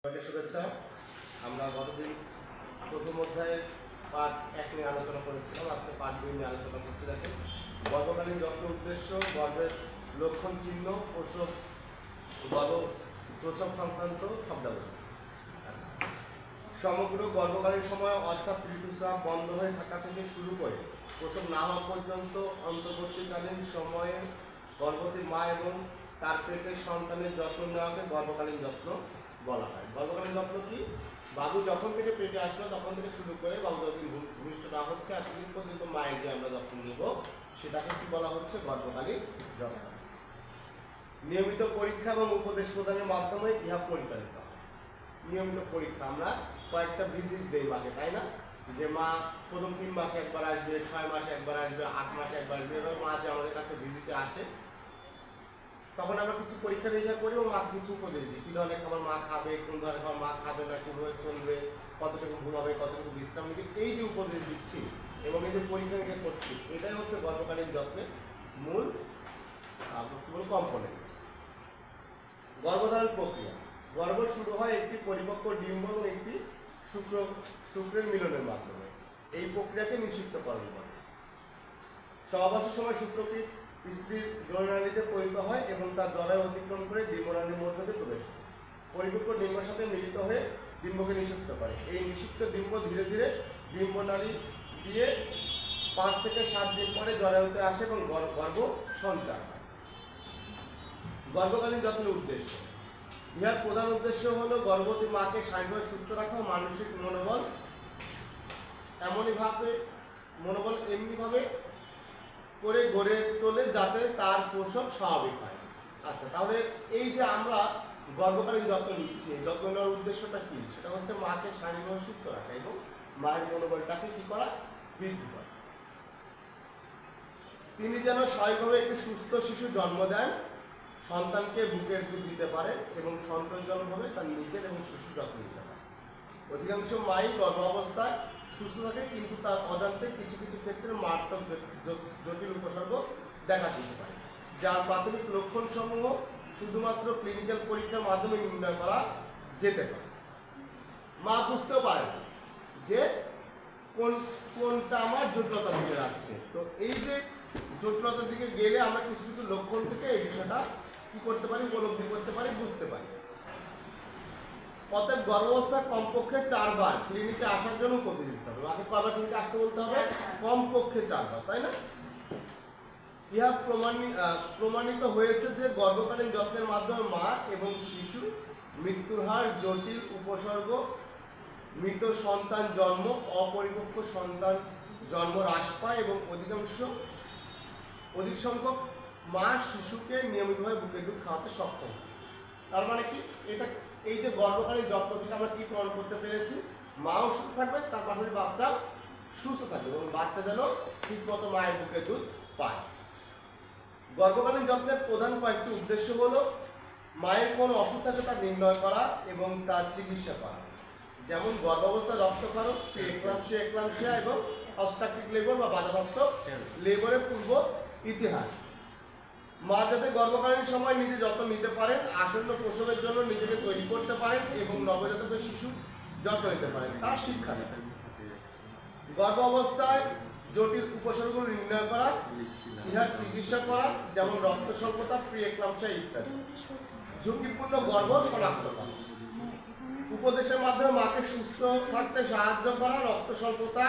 সবাইকে শুভেচ্ছা। আমরা গতদিন প্রথম অধ্যায়ে পার্ট 1 নিয়ে আলোচনা করেছিলাম, আজকে পার্ট 2 নিয়ে আলোচনা করছি। দেখেন, গর্ভকালীন যত্ন উদ্দেশ্য, গর্ভের লক্ষণ চিহ্ন, প্রসব সংক্রান্ত শব্দাবলী। সমগ্র গর্ভকালীন সময় অর্থাৎ ঋতুস্রাব বন্ধ হয়ে থাকা থেকে শুরু করে প্রসব না হওয়া পর্যন্ত অন্তর্বর্তীকালীন সময়ে গর্ভবতী মা এবং তার পেটের সন্তানের যত্ন নেওয়াকে গর্ভকালীন যত্ন বলা হয়। গর্ভকালীন যত্ন কি? বাবু যখন থেকে পেটে আসলো তখন থেকে শুরু করে বাবু যতদিন ভূমিষ্ঠ না হচ্ছে এতদিন পর্যন্ত মায়ের যে আমরা যত্ন নেব সেটাকে কি বলা হচ্ছে? গর্ভকালীন যত্ন। নিয়মিত পরীক্ষা এবং উপদেশ প্রদানের মাধ্যমে ইহা পরিচালিত হয়। নিয়মিত পরীক্ষা, আমরা কয়েকটা ভিজিট দেই মাকে, তাই না? যে মা প্রথম 3 মাসে একবার আসবে, 6 মাসে একবার আসবে, 8 মাসে একবার আসবে, এবার মা যে আমাদের কাছে ভিজিটে আসে তখন আমরা কিছু পরীক্ষা নিরীক্ষা করি ও মা কিছু উপদেশ দিই। কী ধরনের খাবার মা খাবে, কোন ধরনের খাবার মা খাবে না, কীভাবে চলবে, কতটুকু ঘুমাবে, কতটুকু বিশ্রাম নিবে, এই যে উপদেশ দিচ্ছি এবং এই যে পরীক্ষা নিরীক্ষা করছি, এটাই হচ্ছে গর্ভকালীন যত্নের মূল কম্পোনেন্টস। গর্ভধারণ প্রক্রিয়া। গর্ভ শুরু হয় একটি পরিপক্ক ডিম্ব এবং একটি শুক্রের মিলনের মাধ্যমে। এই প্রক্রিয়াকে নিষিক্তকরণ বলে। সহবাসের সময় শুক্রকীট স্ত্রীর যৌনালীতে পরিণত হয় এবং তার জরায়ু অতিক্রম করে ডিম্বনালীর মধ্য দিয়ে প্রবেশ করে পরিপক্ক ডিম্বের সাথে মিলিত হয়ে ডিম্বকে নিষিক্ত করে। এই নিষিক্ত ডিম্ব ধীরে ধীরে ডিম্বনালী দিয়ে 5 থেকে 7 দিন পরে জরায়ুতে আসে এবং গর্ভ সঞ্চার হয়। গর্ভকালীন যত্নের উদ্দেশ্য। ইহার প্রধান উদ্দেশ্য হলো গর্ভবতী মাকে শারীরিকভাবে সুস্থ রাখা ও মানসিক মনোবল এমনিভাবে করে গড়ে তোলে যাতে তার প্রসব স্বাভাবিক হয়। আচ্ছা, তাহলে এই যে আমরা গর্ভকালীন যত্ন নিচ্ছি, এই যত্ন নেওয়ার উদ্দেশ্যটা কি? সেটা হচ্ছে মাকে শারীরিকভাবে সুস্থ রাখা এবং মায়ের মনোবলটাকে কি করা? বৃদ্ধি করা। তিনি যেন স্বাভাবিকভাবে একটি সুস্থ শিশু জন্ম দেন, সন্তানকে বুকের দুধ দিতে পারেন এবং সন্তানজনকভাবে তার নিজের এবং শিশুর যত্ন নিতে পারেন। অধিকাংশ মাই গর্ভাবস্থায় সুস্থ থাকে, কিন্তু তার অজান্তে কিছু কিছু ক্ষেত্রে মারাত্মক জটিল উপসর্গ দেখা দিতে পারে, যার প্রাথমিক লক্ষণসমূহ শুধুমাত্র ক্লিনিক্যাল পরীক্ষার মাধ্যমে নির্ণয় করা যেতে পারে। মা বুঝতেও পারে যে কোনটা আমার জটিলতার দিকে যাচ্ছে। তো এই যে জটিলতার দিকে গেলে আমরা কিছু কিছু লক্ষণ থেকে এই বিষয়টা কি করতে পারি? উপলব্ধি করতে পারি, বুঝতে পারি। অতএব গর্ভাবস্থায় কমপক্ষে 4 বার ক্লিনিকে আসার জন্য উপদেশ দিতে হবে। মাকে কয়বার ক্লিনিকে আসতে বলতে হবে? কমপক্ষে 4 বার, তাই না? ইহা প্রমাণিত হয়েছে যে গর্ভকালীন যত্নের মাধ্যমে মা এবং শিশু মৃত্যুর হার, জটিল উপসর্গ, মৃত সন্তান জন্ম, অপরিপক্ক সন্তান জন্ম হ্রাস পায় এবং অধিক সংখ্যক মা শিশুকে নিয়মিতভাবে বুকের দুধ খাওয়াতে সক্ষম। তার মানে কি? এই যে গর্ভকালীন যত্ন থেকে আমরা কি প্রমাণ করতে পেরেছি? মাও সুস্থ থাকবে, তার পাশাপাশি বাচ্চাও সুস্থ থাকবে এবং বাচ্চা যেন ঠিকমতো মায়ের বুকের দুধ পায়। গর্ভকালীন যত্নের প্রধান কয়েকটি উদ্দেশ্য হলো মায়ের কোন অসুখ থাকে তা নির্ণয় করা এবং তার চিকিৎসা করা। যেমন গর্ভাবস্থায় রক্তক্ষরণ, প্রি-এক্লাম্পসিয়া এবং অবস্ট্রাকটিভ লেবার বা বাধাপ্রাপ্ত লেবারের পূর্ব ইতিহাস। মা যাতে গর্ভকালীন সময় নিজে যত্ন নিতে পারেন, আসন্ন প্রসবের জন্য নিজেকে তৈরি করতে পারেন এবং নবজাতক শিশুর যত্ন নিতে পারেন তার শিক্ষা দেন। গর্ভাবস্থায় জটিল উপসর্গগুলো নির্ণয় করা, ইহার চিকিৎসা করা, যেমন রক্ত স্বল্পতা, প্রি-এক্লাম্পসিয়া ইত্যাদি। ঝুঁকিপূর্ণ গর্ভ শনাক্ত করা। উপদেশের মাধ্যমে মাকে সুস্থ থাকতে সাহায্য করা, রক্ত স্বল্পতা,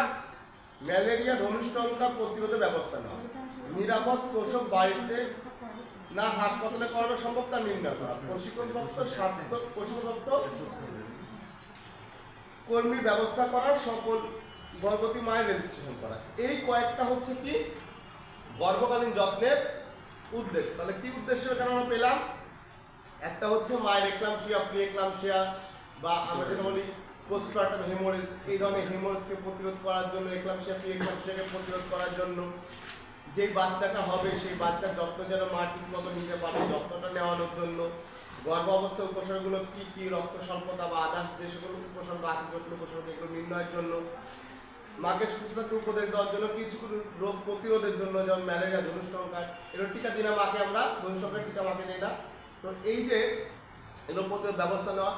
ম্যালেরিয়া, ধনুষ্টঙ্কা প্রতিরোধে ব্যবস্থা নেওয়া। নিরাপদ প্রসব বাড়িতে না হাসপাতালে করানো সম্ভব তা নির্ণয় করা। প্রশিক্ষণপ্রাপ্ত কর্মীর ব্যবস্থা করা, সকল গর্ভবতী মায়ের রেজিস্ট্রেশন করা। এই কয়েকটা হচ্ছে কি গর্ভকালীন যত্নের উদ্দেশ্য। তাহলে কি উদ্দেশ্য এখানে আমরা পেলাম? একটা হচ্ছে মায়ের এক্লাম্পসিয়া, প্রি-এক্লাম্পসিয়া বা আমরা যেটা বলি পোস্টপার্টাম হেমোরেজ, এই ধরনের হেমোরেজকে প্রতিরোধ করার জন্য, এক্লাম্পসিয়া, প্রি-এক্লাম্পসিয়াকে প্রতিরোধ করার জন্য, যেই বাচ্চাটা হবে সেই বাচ্চার যত্ন যেন মা ঠিক মতো নিতে পারে, যত্নটা নেওয়ানোর জন্য। গর্ভ অবস্থায় উপসর্গগুলো কি কি, রক্ত স্বল্পতা বা আদার্স যে সকল উপসর্গ আছে, জটিল উপসর্গ, এগুলো নির্ণয়ের জন্য। মাকে সুস্থ থাকতে উপদেশ দেওয়ার জন্য, কিছু রোগ প্রতিরোধের জন্য, যেমন ম্যালেরিয়া, ধনুষ্টঙ্কা, এগুলো টিকা দিই না মাকে, আমরা ধনুষ্টঙ্কার টিকা মাকে দিই না। তো এই যে এগুলো প্রতিরোধ ব্যবস্থা নেওয়া,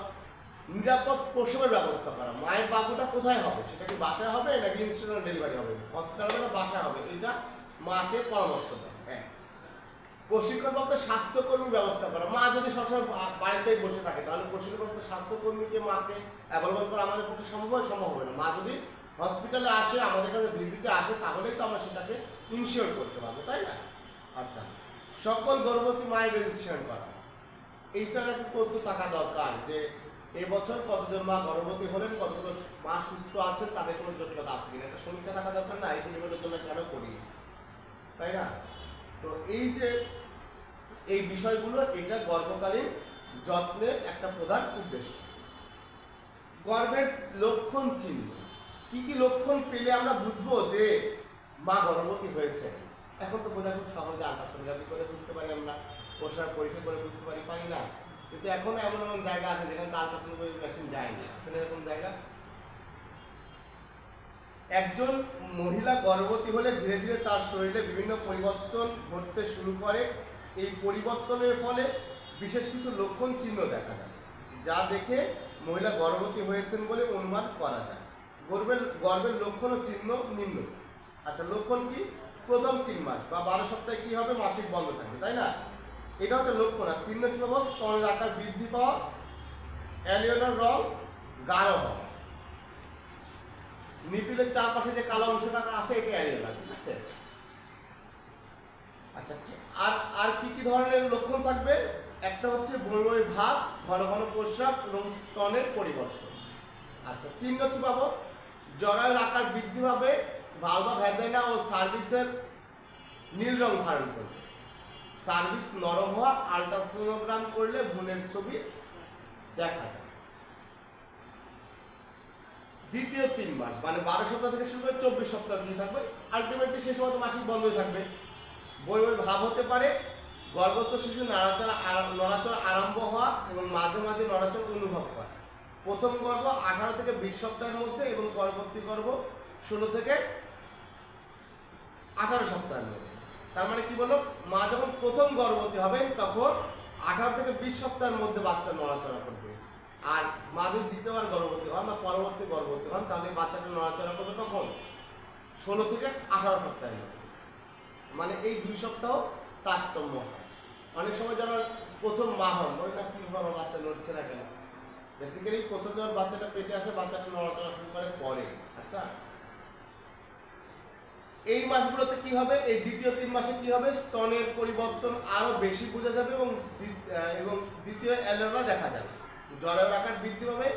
নিরাপদ প্রসবের ব্যবস্থা করা। মায়ের বাবুটা কোথায় হবে, সেটা কি বাসায় হবে নাকি ইনস্টিটিউশনাল ডেলিভারি হবে, হসপিটাল হবে না বাসায় হবে, এটা মাকে পরামর্শ দেয়। হ্যাঁ, প্রশিক্ষণপ্রাপ্ত স্বাস্থ্যকর্মীর ব্যবস্থা করা। মা যদি সবসময় বাড়িতেই বসে থাকে তাহলে প্রশিক্ষণপ্রাপ্ত স্বাস্থ্যকর্মীকে মাকে অ্যাভেলেবল করা আমাদের পক্ষে সম্ভব হবে না। মা যদি হসপিটালে আসে, আমাদের কাছে ভিজিটে আসে, তাহলেই তো আমরা সেটাকে ইনশিওর করতে পারবো, তাই না? আচ্ছা, সকল গর্ভবতী মায়ের রেজিস্ট্রেশন করা, এইটার একটা তথ্য থাকা দরকার যে এবছর কতজন মা গর্ভবতী হলেন, কতগুলো মা সুস্থ আছেন, তাদের কোনো জটিলতা আছে কিনা, এটা সমীক্ষা থাকা দরকার না? এই পরিবারের জন্য কেন করি, তাই না? তো এই যে এই বিষয়গুলো, এটা গর্ভকালীন যত্নের একটা প্রধান উদ্দেশ্য। গর্ভের লক্ষণ চিহ্ন, কি কি লক্ষণ পেলে আমরা বুঝবো যে মা গর্ভবতী হয়েছে? এখন তো বোঝা খুব সহজে, আল্ট্রাসোনোগ্রাফি করে বুঝতে পারি আমরা, প্রসার পরীক্ষা করে বুঝতে পারি না? কিন্তু এখন এমন এমন জায়গা আছে যেখানে আল্ট্রাসোনোগ্রাফি মেশিন যায়নি, আছে না এরকম জায়গা? একজন মহিলা গর্ভবতী হলে ধীরে ধীরে তার শরীরে বিভিন্ন পরিবর্তন ঘটতে শুরু করে। এই পরিবর্তনের ফলে বিশেষ কিছু লক্ষণ চিহ্ন দেখা যায়, যা দেখে মহিলা গর্ভবতী হয়েছেন বলে অনুমান করা যায়। গর্ভের লক্ষণ ও চিহ্ন নিম্ন। আচ্ছা, লক্ষণ কি? প্রথম 3 মাস বা 12 সপ্তাহে কি হবে? মাসিক বন্ধ থাকবে, তাই না? এটা হচ্ছে লক্ষণ। আর চিহ্ন কি পাবো? স্তনের আকার বৃদ্ধি পাওয়া, অ্যালিওলার রং গাঢ় হওয়া, নিপিলের চারপাশে যে কালো অংশটা আছে এটা অ্যালিওলা, ঠিক আছে? আচ্ছা, আর কি কি ধরনের লক্ষণ থাকবে? একটা হচ্ছে বমি বমি ভাব, ঘন ঘন প্রস্রাব এবং স্তনের পরিবর্তন। আচ্ছা, চিহ্ন কি পাবো? জরায়ুর আকার বৃদ্ধি পাবে, ভালভা ভ্যাজাইনা ও সার্ভিক্সের নীল রং ধারণ করবে, সার্ভিক্স নরম হওয়া, আল্ট্রাসোনোগ্রাম করলে ভ্রূণের ছবি দেখা যায়। দ্বিতীয় 3 মাস মানে 12 সপ্তাহ থেকে শুরু করে 24 সপ্তাহ কি থাকবে? আলটিমেটলি সেই সময় তো মাসিক বন্ধই থাকবে। বই ভাব হতে পারে, গর্ভস্থ শিশু নড়াচড়া আরম্ভ হওয়া এবং মাঝে মাঝে নড়াচড়া অনুভব করা। প্রথম গর্ভ 18 থেকে 20 সপ্তাহের মধ্যে এবং পরবর্তী গর্ভ 16 থেকে 18 সপ্তাহের মধ্যে। তার মানে কি বললো? মা যখন প্রথম গর্ভবতী হবেন তখন 18 থেকে 20 সপ্তাহের মধ্যে বাচ্চা নড়াচড়া করবে। আর মা যদি দ্বিতীয়বার গর্ভবতী হন বা পরবর্তী গর্ভবতী হন তাহলে বাচ্চাটা নড়াচড়া করবে কখন? 16 থেকে 18 সপ্তাহের মধ্যে। মানে এই 2 সপ্তাহ তারতম্য হয়। অনেক সময় যারা প্রথম মা হন ওই না, কি বাবা বাচ্চা নড়ছে না কেন? বেসিক্যালি প্রথম যখন বাচ্চাটা পেটে আসে বাচ্চাটা নড়াচড়া শুরু করে পরে। আচ্ছা, এই মাসগুলোতে কি হবে? এই দ্বিতীয় 3 মাসে কি হবে? স্তনের পরিবর্তন আরো বেশি বোঝা যাবে এবং দ্বিতীয় অ্যালোরা দেখা যাবে। জরায়ুর আকার বৃদ্ধি পাবে,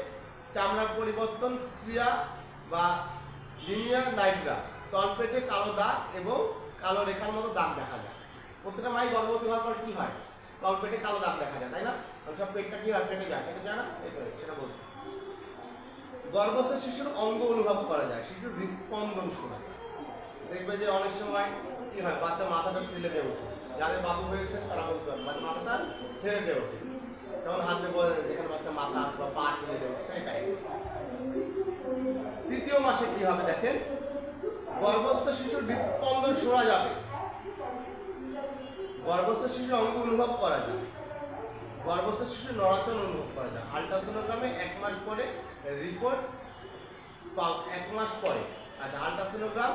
চামড়ার পরিবর্তন, স্ট্রিয়া বা লিনিয়ার নাইগ্রা, তলপেটে কালো দাগ এবং কালো রেখার মতো দাগ দেখা যায়। প্রত্যেকটা মাই গর্ভবতী হওয়ার পর কি হয়? তলপেটে কালো দাগ দেখা যায়, তাই না? সব পেটটা কি হয়? পেটে যায় না? এই তো সেটা বলছি। গর্ভস্থ শিশুর অঙ্গ অনুভব করা যায়, শিশুর হৃদস্পন্দন শোনা যায়। দেখবে যে অনেক সময় কি হয়? বাচ্চা মাথাটা ঠেলে দিয়ে ওঠে। যাদের বাবু হয়েছে তারা বলতে পারে মাথাটা ঠেলে দিয়ে ওঠে, তখন হাত দিয়ে বলে যেখানে বাচ্চা মাথা আছে বা পা ঠেলে দিয়ে ওঠে, সেটাই। তৃতীয় মাসে কি হবে দেখেন? গর্ভস্থ শিশুর হৃদস্পন্দন শোনা যাবে, গর্ভস্থ শিশুর অঙ্গ অনুভব করা যায়, গর্ভস্থ শিশুর নড়াচড়া অনুভব করা যায়। আল্ট্রাসোনোগ্রামে 1 মাস পরে রিপোর্ট 1 মাস পরে। আচ্ছা, আল্ট্রাসোনোগ্রাম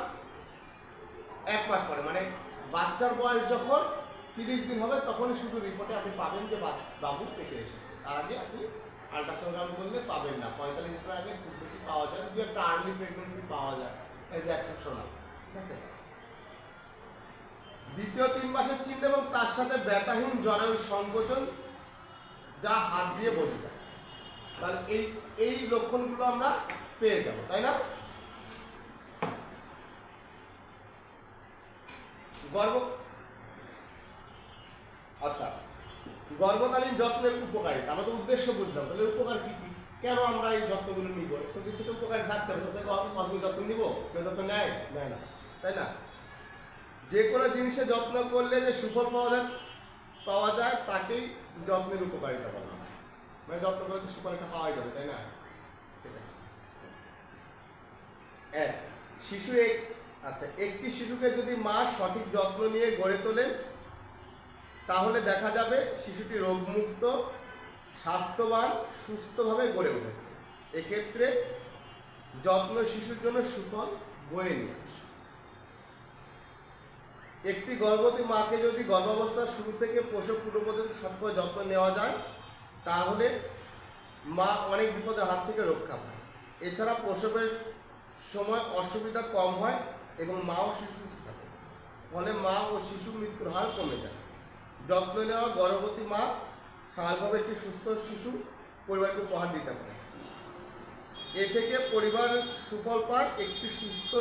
1 মাস পরে মানে বাচ্চার বয়স যখন 30 দিন হবে তখনই শুধু রিপোর্টে আপনি পাবেন যে বাবু পেটে এসেছে। তার আগে আপনি আল্ট্রাসোনোগ্রাম করলে পাবেন না। 45 দিনের আগে খুব বেশি পাওয়া যায়, দু একটা আর্লি প্রেগনেন্সি পাওয়া যায়, এই যে এক্সেপশনাল, ঠিক আছে? দ্বিতীয় 3 মাসের চিহ্ন এবং তার সাথে ব্যথাহীন জরায়ুর সংকোচন, যা হাত দিয়ে বোঝা যায়। তাহলে এই লক্ষণগুলো আমরা পেয়ে যাব, তাই না? আচ্ছা, গর্ভকালীন যত্নের উপকারিতা, আমরা তো উদ্দেশ্য বুঝলাম, তাহলে উপকার কি কি, কেন আমরা এই যত্নগুলো নিব? তো কিছুটা উপকারী থাকতে হবে, যত্ন নিব, কেউ যত্ন নেয় না, তাই না? যে কোনো জিনিসের যত্ন করলে যে সুফল পাওয়া যায় তাকেই যত্নের উপকারিতা বলা হয়। মানে যত্ন করলে তো সুফল একটা পাওয়াই যাবে, তাই না? আচ্ছা, একটি শিশুকে যদি মা সঠিক যত্ন নিয়ে গড়ে তোলেন তাহলে দেখা যাবে শিশুটি রোগমুক্ত, স্বাস্থ্যবান সুস্থভাবে গড়ে উঠেছে। এক্ষেত্রে যত্ন শিশুর জন্য সুফল বয়ে নিয়ে আসে। একটি গর্ভবতী মাকে যদি গর্ভাবস্থার শুরু থেকে প্রসব পূর্ব পর্যন্ত সবসময় যত্ন নেওয়া যায় তাহলে মা অনেক বিপদের হাত থেকে রক্ষা পায়। এছাড়া প্রসবের সময় অসুবিধা কম হয় এবং মা ও শিশু সুস্থ থাকে, ফলে মা ও শিশু মৃত্যুর হার কমে যায়। যত্ন নেওয়া গর্ভবতী মা স্বাভাবিকভাবে একটি সুস্থ শিশু পরিবারকে উপহার দিতে পারে। এ থেকে পরিবার সুফল পায় একটি সুস্থ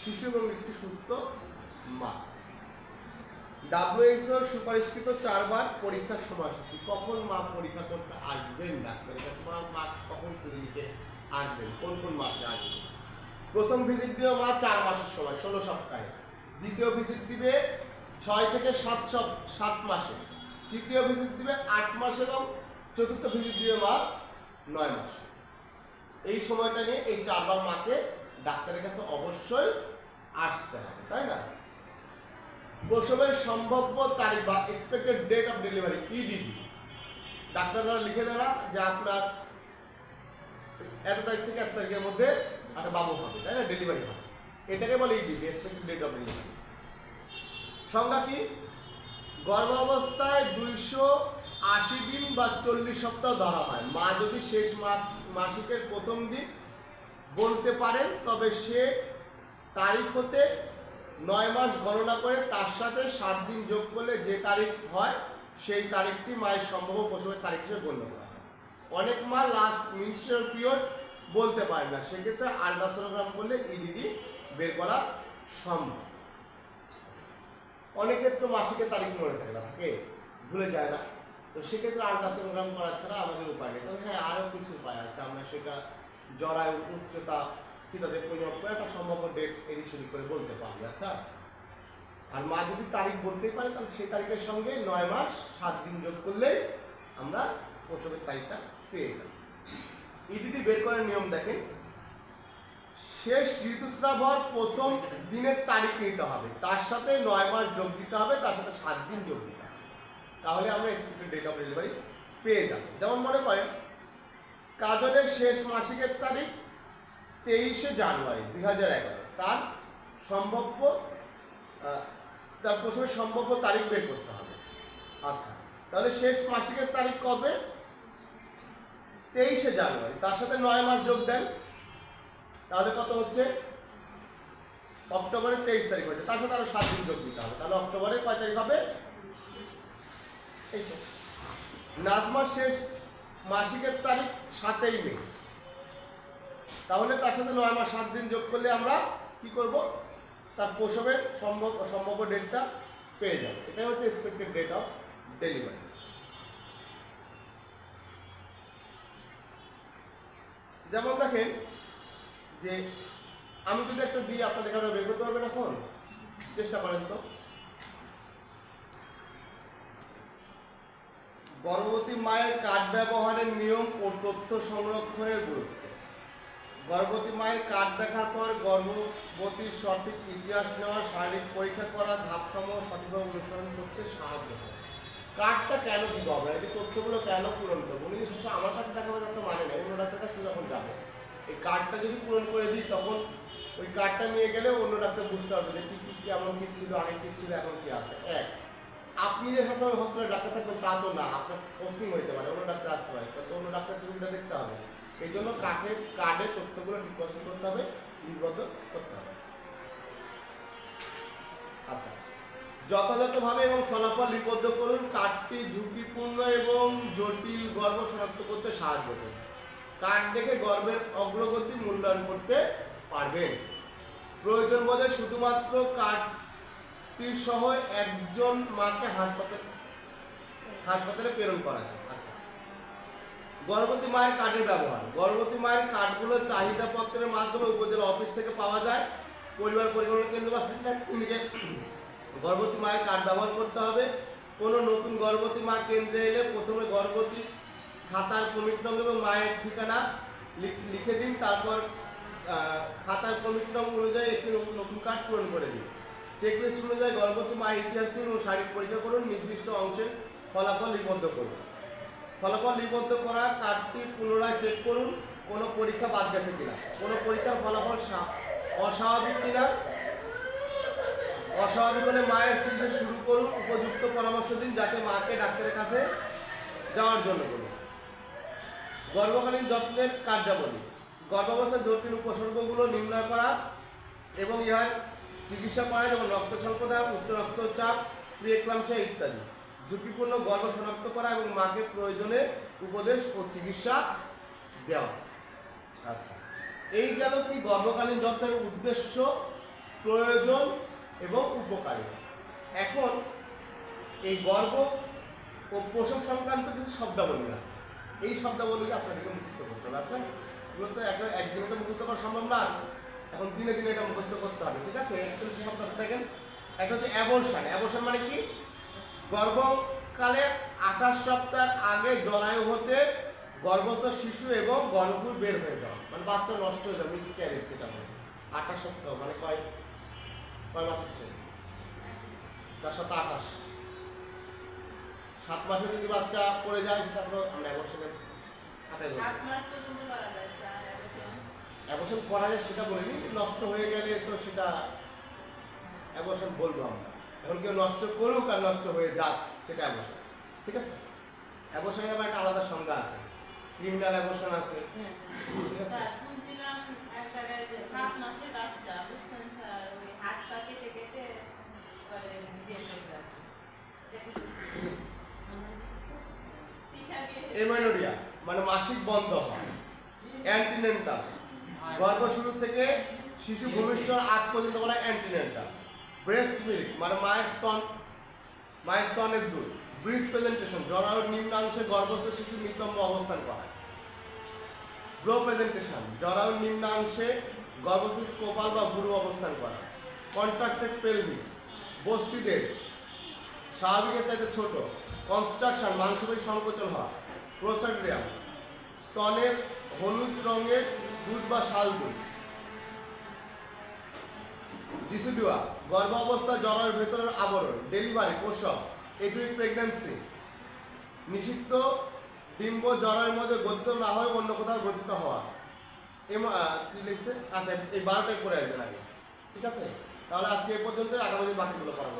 শিশু এবং একটি সুস্থ মা। WHO সুপারিশকৃত 4 বার পরীক্ষার সময়সূচি। কখন মা পরীক্ষা করতে আসবেন ডাক্তারের কাছে, মা কখন ক্লিনিকে আসবেন, কোন কোন মাসে আসবেন? প্রথম ভিজিট দিবে মা 4 মাসের সময় 16 সপ্তাহে, দ্বিতীয় ভিজিট দিবে 6 থেকে 7 মাসে, তৃতীয় ভিজিট দিবে 8 মাস এবং চতুর্থ ভিজিট দিবে মা 9 মাসে। এই সময়টা নিয়ে এই 4 বার মাকে ডাক্তারের কাছে অবশ্যই আসতে হবে, তাই না? প্রসবের সম্ভাব্য তারিখ বা expected date of delivery EDD, ডাক্তাররা লিখে দেয় না যে আপনার এত তারিখ থেকে এত তারিখের মধ্যে একটা বাবু হবে, তাই না, ডেলিভারি হবে, এটাকে বলে EDD, expected date of delivery. সংজ্ঞা কি? গর্ভাবস্থায় 280 দিন বা 40 সপ্তাহ ধরা হয়। মা যদি শেষ মাসিকের প্রথম দিন বলতে পারেন তবে সে তারিখ হতে 9 মাস গণনা করে তার সাথে 7 দিন যোগ করলে যে তারিখ হয় সেই তারিখটি মায়ের সম্ভাব্য প্রসবের তারিখ হিসেবে গণ্য করা হয়। অনেক মা লাস্ট মেনস্ট্রুয়াল পিরিয়ড বলতে পারেন না, সেক্ষেত্রে আল্ট্রাসোনোগ্রাম করলে ইডিডি বের করা সম্ভব। অনেকের তো মাসিকের তারিখ মনে থাকে না, থাকে ভুলে যায় না, তো সেক্ষেত্রে আল্ট্রাসোনোগ্রাম করা ছাড়া আমাদের উপায় নেই। তবে হ্যাঁ, আরও কিছু উপায় আছে, আমরা সেটা জরায়ু উচ্চতা তাদের পরিমাপ করে একটা সম্ভাব্য ডেট এদিক সেদিক করে বলতে পারি। আচ্ছা, আর মা যদি তারিখ বলতেই পারে তাহলে সেই তারিখের সঙ্গে 9 মাস 7 দিন যোগ করলে আমরা প্রসবের তারিখটা পেয়ে যাব। ইডিডি বের করার নিয়ম দেখেন, শেষ ঋতুস্রাব হওয়ার প্রথম দিনের তারিখ নিতে হবে, তার সাথে 9 মাস যোগ দিতে হবে, তার সাথে 7 দিন যোগ দিতে হবে, তাহলে আমরা এক্সপেক্টেড ডেট অফ ডেলিভারি পেয়ে যাব। যেমন মনে করেন কাজলের শেষ মাসিকের তারিখ 23শে জানুয়ারি 2011, তার প্রসবের সম্ভাব্য তারিখ বের করতে হবে। আচ্ছা, তাহলে শেষ মাসিকের তারিখ কবে? 23শে জানুয়ারি, তার সাথে 9 মাস যোগ দেন, তাহলে কত হচ্ছে? অক্টোবরের 23 তারিখ হচ্ছে, তার সাথে আরো 7 দিন যোগ দিতে হবে, তাহলে অক্টোবরের কয় তারিখ হবে? এই তো। নাজমার শেষ মাসিকের তারিখ 7ই মে, তাহলে তার সাথে 9 মাস 7 দিন যোগ করলে আমরা কি করব? তার প্রসবের সম্ভাব্য ডেটটা পেয়ে যাব। এটাই হচ্ছে এক্সপেক্টেড ডেট অফ ডেলিভারি। যেমন দেখেন যে আমি যদি একটা দিই, আপনাদের কাছে বের করতে পারবেন, এখন চেষ্টা করেন তো। গর্ভবতী মায়ের কার্ড ব্যবহারের নিয়ম ও তথ্য সংরক্ষণের গুরুত্ব। গর্ভবতী মায়ের কার্ড দেখার পর গর্ভবতীর সঠিক ইতিহাস নেওয়া, শারীরিক পরীক্ষা করা, ধাপসমূহ সঠিকভাবে অনুসরণ করতে সাহায্য করে। কার্ডটা কেন দিতে হবে, এই তথ্যগুলো কেন পূরণ করবো? উনি যদি আমার কাছে দেখাবে তার তো মানে নেই, অন্য ডাক্তারের কাছে যখন যাবে এই কার্ডটা যদি পূরণ করে দিই তখন ওই কার্ডটা নিয়ে গেলে অন্য ডাক্তার বুঝতে পারবে যে কি কেমন কি ছিল, আগে কি ছিল, এখন কি আছে। আপনি যে সবসময় হসপিটালে ডাক্তার থাকবেন তা তো না, আপনার পোস্টিং হইতে পারে, অন্য ডাক্তার আসতে পারে, তো অন্য ডাক্তার ছবিটা দেখতে হবে। এই জন্য কার্ডের তথ্যগুলো লিপিবদ্ধ করতে হবে, লিপিবদ্ধ করতে হবে। আচ্ছা, যথাযথভাবে এবং ফলাফল লিপিবদ্ধ করুন। কার্ডটি ঝুঁকিপূর্ণ এবং জটিল গর্ভ শনাক্ত করতে সাহায্য করে। কার্ড দেখে গর্ভের অগ্রগতি মূল্যায়ন করতে পারবেন। প্রয়োজন বোধে শুধুমাত্র কার্ডটির সহ একজন মাকে হাসপাতালে প্রেরণ করা যায়। আচ্ছা, গর্ভবতী মায়ের কার্ডের ব্যবহার। গর্ভবতী মায়ের কার্ডগুলো চাহিদা পত্রের মাধ্যমে উপজেলা অফিস থেকে পাওয়া যায়। পরিবার পরিকল্পনা কেন্দ্র বা সেন্টার ক্লিনিকে গর্ভবতী মায়ের কার্ড ব্যবহার করতে হবে। কোনো নতুন গর্ভবতী মা কেন্দ্রে এলে প্রথমে গর্ভবতী খাতার কমিট নম্বর এবং মায়ের ঠিকানা লিখে দিন, তারপর খাতার কমিট নম্বর অনুযায়ী একটি নতুন কার্ড পূরণ করে দিন। চেকলিস্ট অনুযায়ী গর্ভবতী মায়ের ইতিহাস এবং শারীরিক পরীক্ষা করুন। নির্দিষ্ট অংশের ফলাফল লিপিবদ্ধ করুন। ফলাফল লিপিবদ্ধ করা কার্ডটি পুনরায় চেক করুন কোনো পরীক্ষা বাদ গেছে কিনা, কোনো পরীক্ষার ফলাফল অস্বাভাবিক কিনা। অস্বাভাবিক হলে মায়ের চিকিৎসা শুরু করুন, উপযুক্ত পরামর্শ দিন যাতে মাকে ডাক্তারের কাছে যাওয়ার জন্য বলুন। গর্ভকালীন যত্নের কার্যাবলী, গর্ভাবস্থায় জটিল উপসর্গগুলো নির্ণয় করা এবং ইহার চিকিৎসা করা, যেমন রক্ত স্বল্পতা, উচ্চ রক্তচাপ, প্রিএক্লাম্পসিয়া ইত্যাদি। ঝুঁকিপূর্ণ গর্ভ শনাক্ত করা এবং মাকে প্রয়োজনে উপদেশ ও চিকিৎসা দেওয়া। আচ্ছা, এই গেল কি গর্ভকালীন যত্নের উদ্দেশ্য, প্রয়োজন এবং উপকারিতা। এখন এই গর্ভ ও প্রসব সংক্রান্ত কিছু শব্দাবলী আছে, এই শব্দাবলীকে আপনাদেরকে মুখস্থ করতে হবে। আচ্ছা, এগুলো তো একদিনে তো মুখস্থ করা সম্ভব না, এখন দিনে দিনে এটা মুখস্থ করতে হবে, ঠিক আছে? একচল্লিশ শব্দ আছে দেখেন। একটা হচ্ছে অ্যাবর্শন। অ্যাবর্শন মানে কি? গর্ভকালে 28 সপ্তাহ আগে জরায়ু হতে গর্ভস্থ শিশু এবং গর্ভপুর বের হয়ে যাওয়া, মানে বাচ্চা নষ্ট হয়ে যাবে, মিসক্যারেজ যেটা বলে। 28 সপ্তাহ মানে কয় মাস হচ্ছে? 4 7 28, 7 মাসে যদি বাচ্চা পড়ে যায় সেটা আমরা অ্যাবর্শনের খাতায় ধরবো। অ্যাবর্শন করা যায় সেটা বলিনি, নষ্ট হয়ে গেলে তো সেটা অ্যাবর্শন বলবো আমরা। এখন কেউ নষ্ট করুক আর নষ্ট হয়ে যাক, সেটা অ্যাবর্শন, ঠিক আছে? অ্যাবর্শনের আবার একটা আলাদা সংজ্ঞা আছে, ক্রিমিনাল অ্যাবর্শন আছে, ঠিক আছে? এমেনোরিয়া মানে মাসিক বন্ধ হয়। অ্যান্টিনেন্টাল, গর্ভ শুরু থেকে শিশু ভূমিষ্ঠর আগ পর্যন্ত বলা অ্যান্টিনেন্টাল। ব্রেস্ট মিল্ক মানে মায়ের স্তনের দুধ। ব্রিজ প্রেজেন্টেশন, জরায়ুর নিম্নাংশে গর্ভস্থ শিশু নিতম্ব অবস্থান করা। ব্রো প্রেজেন্টেশন, জরায়ুর নিম্নাংশে গর্ভস্থ কপাল বা ভুরু অবস্থান করা। কন্ট্রাক্টেড পেলভিক্স, বস্তিদেশ স্বাভাবিকের চাইতে ছোট। কনস্ট্রাকশন, মাংসপেশি সংকোচন হওয়া। প্রোসাডিয়াম, স্তনের হলুদ রঙের দুধ বা শাল দুধ। ডিসিডুয়া, গর্ভ অবস্থা জরায়ুর ভেতরের আবরণ। ডেলিভারি, প্রসব। এটুইক প্রেগন্যান্সি, নিষিদ্ধ ডিম্ব জরায়ুর মধ্যে গঠিত না হয়ে অন্য কোথাও গঠিত হওয়া। কি লিখছে? আচ্ছা, এই 12টাই পড়ে আসবেন আগে, ঠিক আছে? তাহলে আজকে এই পর্যন্ত, আগামী দিন বাকিগুলো করাবো।